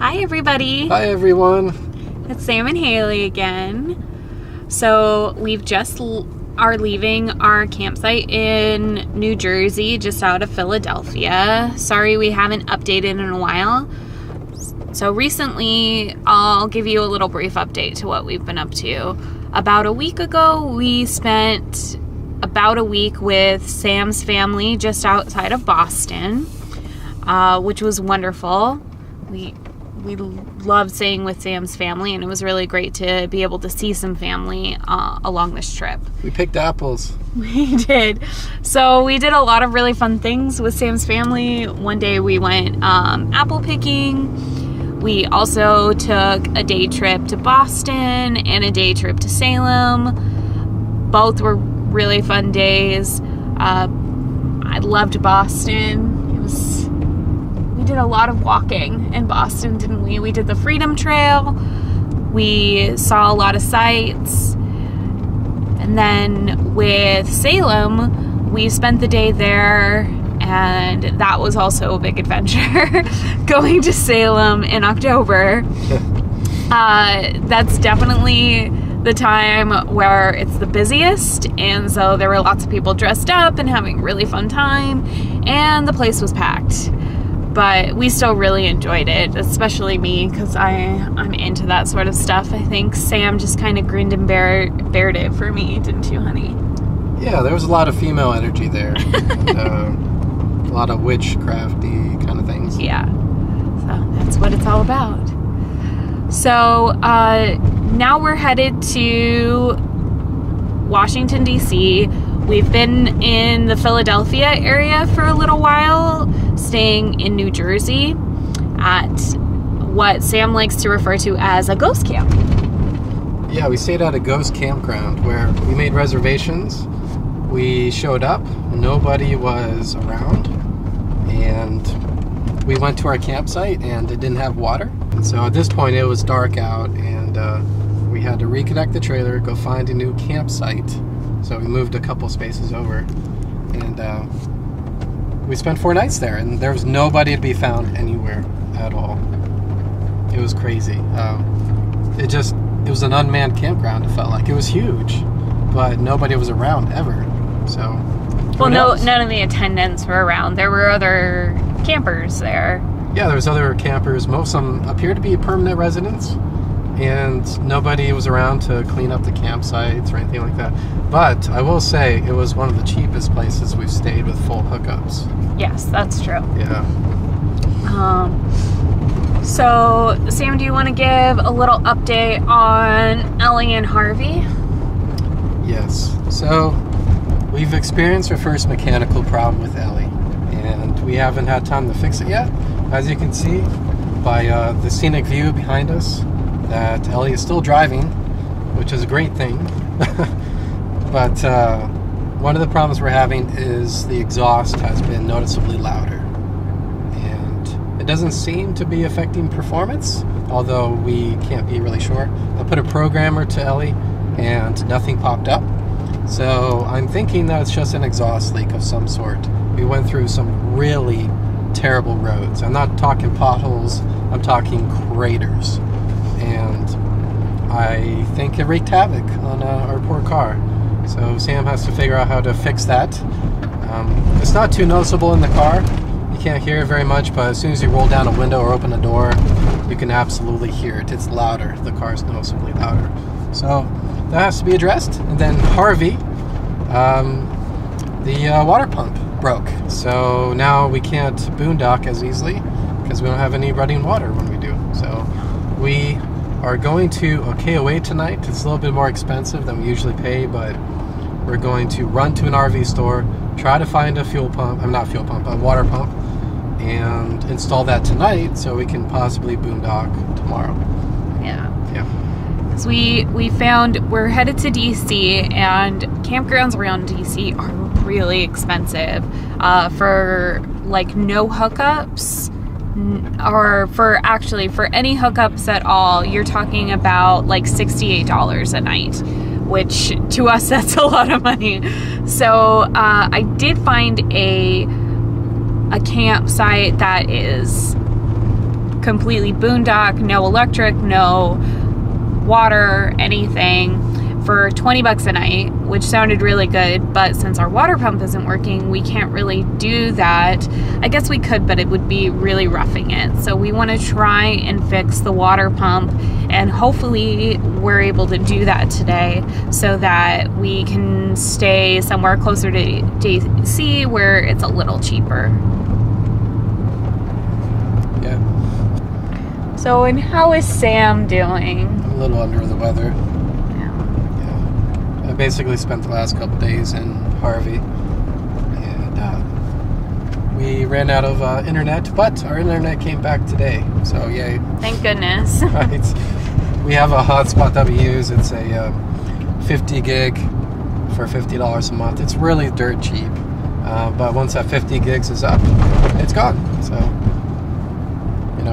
Hi, everybody. Hi, everyone. It's Sam and Haley again. So we've just are leaving our campsite in New Jersey, just out of Philadelphia. Sorry we haven't updated in a while. So recently, I'll give you a little brief update to what we've been up to. About a week ago, we spent about a week with Sam's family just outside of Boston, which was wonderful. We loved staying with Sam's family, and it was really great to be able to see some family along this trip. We picked apples. We did. So we did a lot of really fun things with Sam's family. One day we went apple picking. We also took a day trip to Boston and a day trip to Salem. Both were really fun days. I loved Boston. We did a lot of walking in Boston, didn't we? We did the Freedom Trail. We saw a lot of sights. And then with Salem, we spent the day there, and that was also a big adventure. Going to Salem in October. That's definitely the time where it's the busiest, and so there were lots of people dressed up and having a really fun time, and the place was packed. But we still really enjoyed it, especially me, because I'm into that sort of stuff. I think Sam just kind of grinned and bared it for me, didn't you, honey? Yeah, there was a lot of female energy there. A lot of witchcrafty kind of things. Yeah, so that's what it's all about. So now we're headed to Washington, D.C. We've been in the Philadelphia area for a little while, staying in New Jersey at what Sam likes to refer to as a ghost camp. Yeah, we stayed at a ghost campground where we made reservations. We showed up, nobody was around, and we went to our campsite and it didn't have water. And so at this point it was dark out, and we had to reconnect the trailer, go find a new campsite. So we moved a couple spaces over, and we spent 4 nights there, and there was nobody to be found anywhere at all. It was crazy. It was an unmanned campground. It felt like it was huge, but nobody was around ever. So, well, none of the attendants were around. There were other campers there. Yeah, there was other campers. Most of them appeared to be permanent residents, and nobody was around to clean up the campsites or anything like that. But I will say it was one of the cheapest places we've stayed with full hookups. Yes, that's true. Yeah. So, Sam, do you want to give a little update on Ellie and Harvey? Yes. So, we've experienced our first mechanical problem with Ellie, and we haven't had time to fix it yet. As you can see by the scenic view behind us, that Ellie is still driving, which is a great thing. But one of the problems we're having is the exhaust has been noticeably louder, and it doesn't seem to be affecting performance, although we can't be really sure. I put a programmer to Ellie and nothing popped up, so I'm thinking that it's just an exhaust leak of some sort. We went through some really terrible roads. I'm not talking potholes, I'm talking craters. And I think it wreaked havoc on our poor car. So Sam has to figure out how to fix that. It's not too noticeable in the car. You can't hear it very much, but as soon as you roll down a window or open a door, you can absolutely hear it. It's louder. The car's noticeably louder. So that has to be addressed. And then Harvey, the water pump broke. So now we can't boondock as easily because we don't have any running water when we do. So we are going to a KOA tonight. It's a little bit more expensive than we usually pay, but we're going to run to an RV store, try to find a water pump, and install that tonight so we can possibly boondock tomorrow. Yeah. Yeah. So we're headed to DC, and campgrounds around DC are really expensive. For like no hookups, or for any hookups at all, you're talking about like $68 a night, which to us that's a lot of money. So I did find a campsite that is completely boondock, no electric, no water, anything, for 20 bucks a night, which sounded really good, but since our water pump isn't working, we can't really do that. I guess we could, but it would be really roughing it. So we want to try and fix the water pump, and hopefully we're able to do that today so that we can stay somewhere closer to DC where it's a little cheaper. Yeah. So, and how is Sam doing? I'm a little under the weather. I basically spent the last couple days in Harvey, and we ran out of internet, but our internet came back today, so yay. Thank goodness. Right. We have a hotspot that we use. It's a 50 gig for $50 a month. It's really dirt cheap, but once that 50 gigs is up, it's gone. So,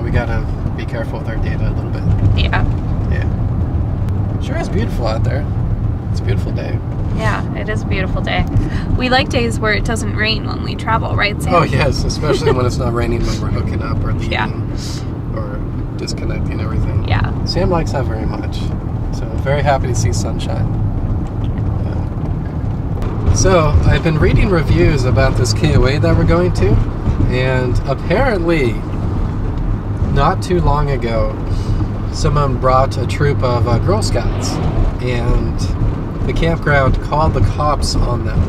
we gotta be careful with our data a little bit. Yeah. Yeah. Sure is beautiful out there. It's a beautiful day. Yeah, it is a beautiful day. We like days where it doesn't rain when we travel, right, Sam? Oh, yes, especially when it's not raining when we're hooking up or leaving or disconnecting everything. Yeah. Sam likes that very much. So very happy to see sunshine. Yeah. So I've been reading reviews about this KOA that we're going to, and apparently not too long ago someone brought a troop of Girl Scouts, and the campground called the cops on them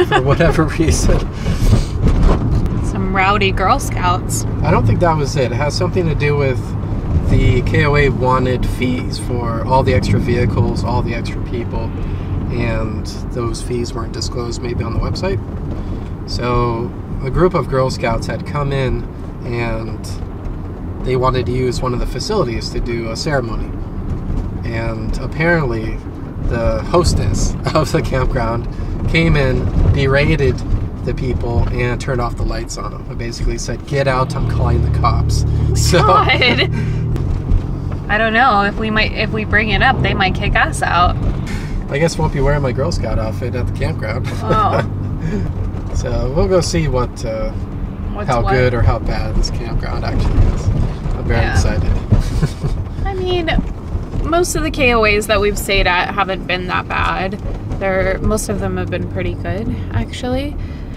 for whatever reason. Some rowdy Girl Scouts. I don't think that was it. It has something to do with the KOA wanted fees for all the extra vehicles, all the extra people, and those fees weren't disclosed maybe on the website. So a group of Girl Scouts had come in and they wanted to use one of the facilities to do a ceremony. And apparently the hostess of the campground came in, berated the people, and turned off the lights on them. It basically said, "Get out, I'm calling the cops." So God. I don't know. If we bring it up, they might kick us out. I guess I won't be wearing my Girl Scout outfit at the campground. Oh. So we'll go see how good or how bad this campground actually is. I'm very excited. I mean, most of the KOAs that we've stayed at haven't been that bad. Most of them have been pretty good, actually.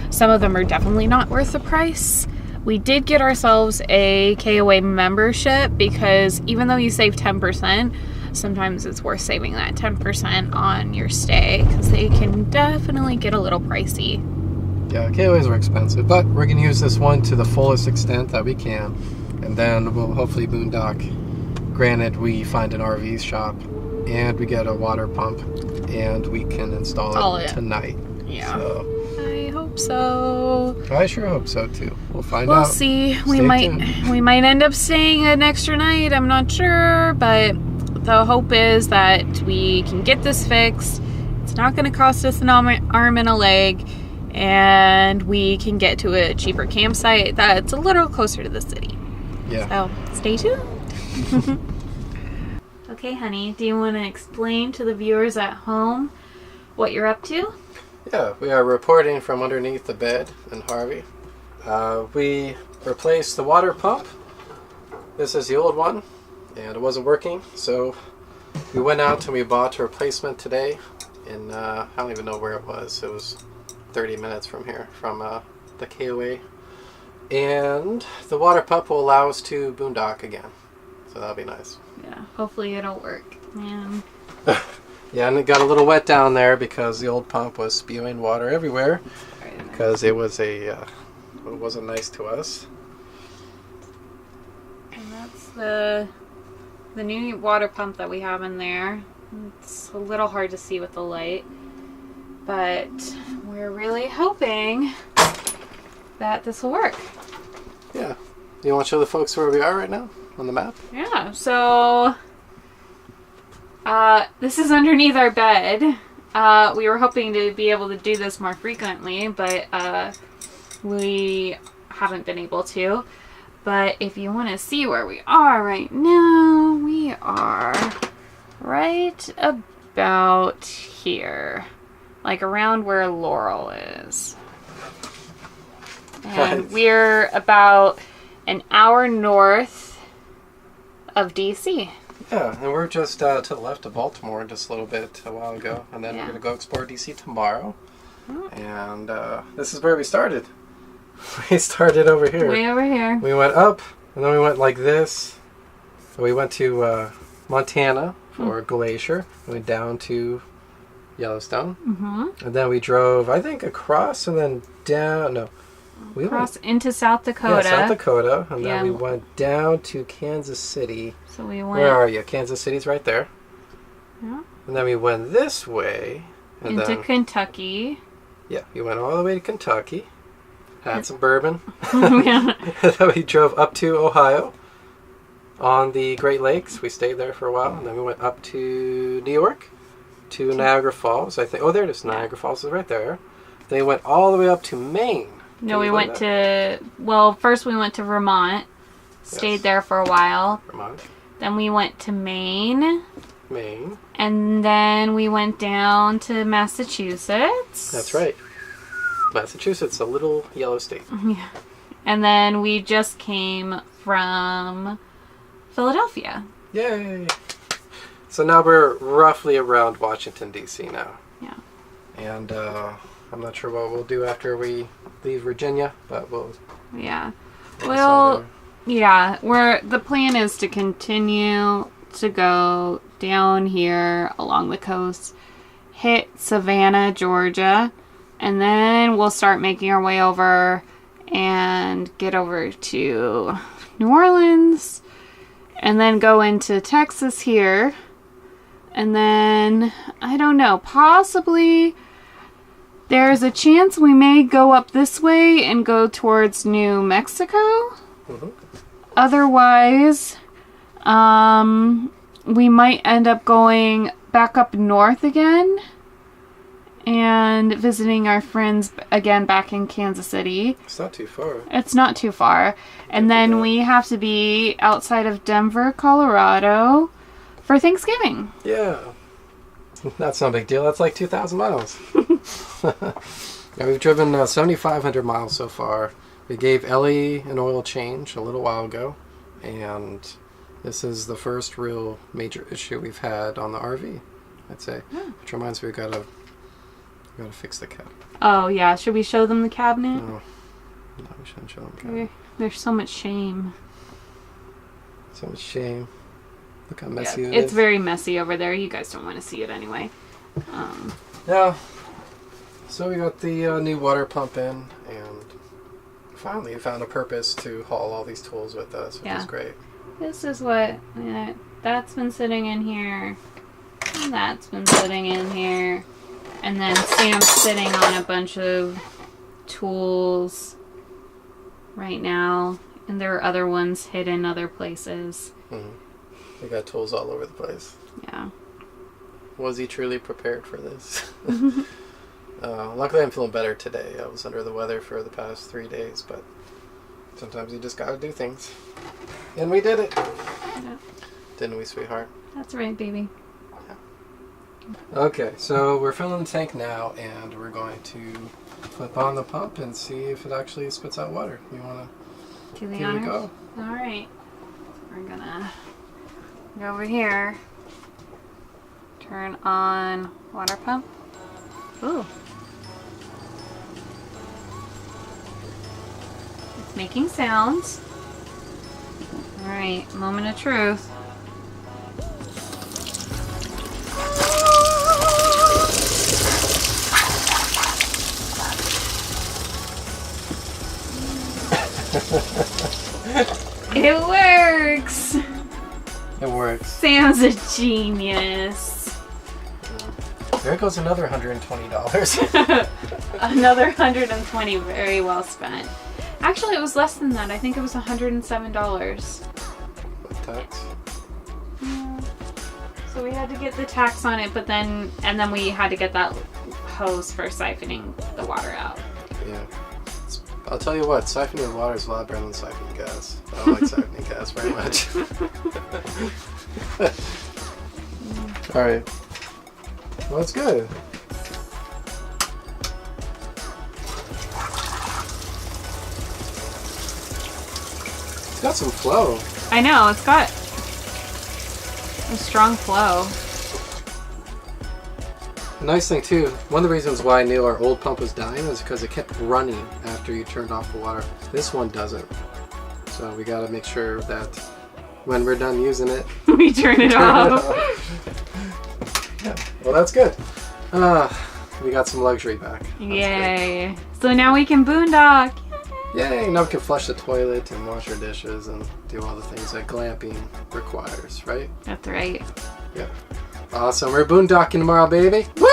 Some of them are definitely not worth the price. We did get ourselves a KOA membership because even though you save 10%, sometimes it's worth saving that 10% on your stay because they can definitely get a little pricey. Yeah, KOAs are expensive, but we're going to use this one to the fullest extent that we can, and then we'll hopefully boondock. Granted, we find an RV shop, and we get a water pump, and we can install it tonight. Yeah. So, I hope so. I sure hope so, too. We'll find out. We'll see. We might end up staying an extra night. I'm not sure, but the hope is that we can get this fixed. It's not going to cost us an arm and a leg, and we can get to a cheaper campsite that's a little closer to the city. Yeah. So stay tuned. Okay, honey, do you want to explain to the viewers at home what you're up to? Yeah, we are reporting from underneath the bed in Harvey. We replaced the water pump. This is the old one, and it wasn't working, so we went out and we bought a replacement today, and I don't even know where it was. It was 30 minutes from here, from the KOA. And the water pump will allow us to boondock again, so that'll be nice. Yeah, hopefully it'll work. Man. Yeah, and it got a little wet down there because the old pump was spewing water everywhere because it was it wasn't nice to us. And that's the new water pump that we have in there. It's a little hard to see with the light, but we're really hoping that this will work. Yeah. You want to show the folks where we are right now on the map? Yeah, so this is underneath our bed. We were hoping to be able to do this more frequently, but we haven't been able to. But if you want to see where we are right now, we are right about here. Like around where Laurel is. And we're about an hour north of DC. Yeah, and we're just to the left of Baltimore just a little bit a while ago. And then we're going to go explore DC tomorrow. And this is where we started. We started over here. Way over here. We went up, and then we went like this. We went to Montana for Glacier. We went down to Yellowstone. And then we drove, I think, across and then down. No. We Across into South Dakota. Yeah, South Dakota. And then we went down to Kansas City. So we went... Where are you? Kansas City's right there. Yeah. And then we went this way. And into Kentucky. Yeah, we went all the way to Kentucky. Had some bourbon. Yeah. And then we drove up to Ohio on the Great Lakes. We stayed there for a while. And then we went up to New York, to Niagara Falls. I think. Oh, there it is. Niagara Falls is right there. Then we went all the way up to Maine. No, we went to... Well, first we went to Vermont. Stayed there for a while. Vermont. Then we went to Maine. Maine. And then we went down to Massachusetts. That's right. Massachusetts, a little yellow state. Yeah. And then we just came from Philadelphia. Yay! So now we're roughly around Washington, D.C. now. Yeah. And I'm not sure what we'll do after we leave Virginia, but we'll... Yeah. Well, yeah. The plan is to continue to go down here along the coast, hit Savannah, Georgia, and then we'll start making our way over and get over to New Orleans, and then go into Texas here, and then, I don't know, possibly there's a chance we may go up this way and go towards New Mexico. Otherwise, we might end up going back up north again and visiting our friends again back in Kansas City. It's not too far. It's not too far. And then we have to be outside of Denver, Colorado for Thanksgiving. Yeah. That's no big deal. That's like 2,000 miles. Yeah, we've driven 7,500 miles so far. We gave Ellie an oil change a little while ago, and this is the first real major issue we've had on the RV, I'd say. Which reminds me, we gotta fix the cab. Oh yeah, should we show them the cabinet? No, we shouldn't show them the cabinet. There's so much shame. So much shame. Look how messy it is. It's very messy over there. You guys don't want to see it anyway. Yeah. So we got the new water pump in, and finally found a purpose to haul all these tools with us, which is great. This is what... that's been sitting in here. And that's been sitting in here. And then Sam's sitting on a bunch of tools right now. And there are other ones hidden other places. We got tools all over the place. Yeah. Was he truly prepared for this? Luckily I'm feeling better today. I was under the weather for the past 3 days, but sometimes you just gotta do things. And we did it. Yeah. Didn't we, sweetheart? That's right, baby. Yeah. Okay, so we're filling the tank now, and we're going to flip on the pump and see if it actually spits out water. You wanna give it a go? Alright. We're gonna go over here. Turn on water pump. Ooh. It's making sounds. Alright, moment of truth. It works! It works. Sam's a genius. There goes another $120. Another 120, very well spent. Actually, it was less than that. I think it was $107. With tax? Yeah. So we had to get the tax on it, but then we had to get that hose for siphoning the water out. Yeah. I'll tell you what, siphoning water is a lot better than siphoning gas. I don't like siphoning gas very much. Alright. Well, it's good. It's got some flow. I know, it's got A strong flow. The nice thing too, one of the reasons why I knew our old pump was dying is because it kept running after you turned off the water. This one doesn't. So we gotta make sure that when we're done using it, we turn it off. Yeah, well that's good. We got some luxury back. That's Yay. Good. So now we can boondock. Yay, now we can flush the toilet and wash our dishes and do all the things that glamping requires, right? That's right. Yeah. Awesome, we're boondocking tomorrow, baby. Woo!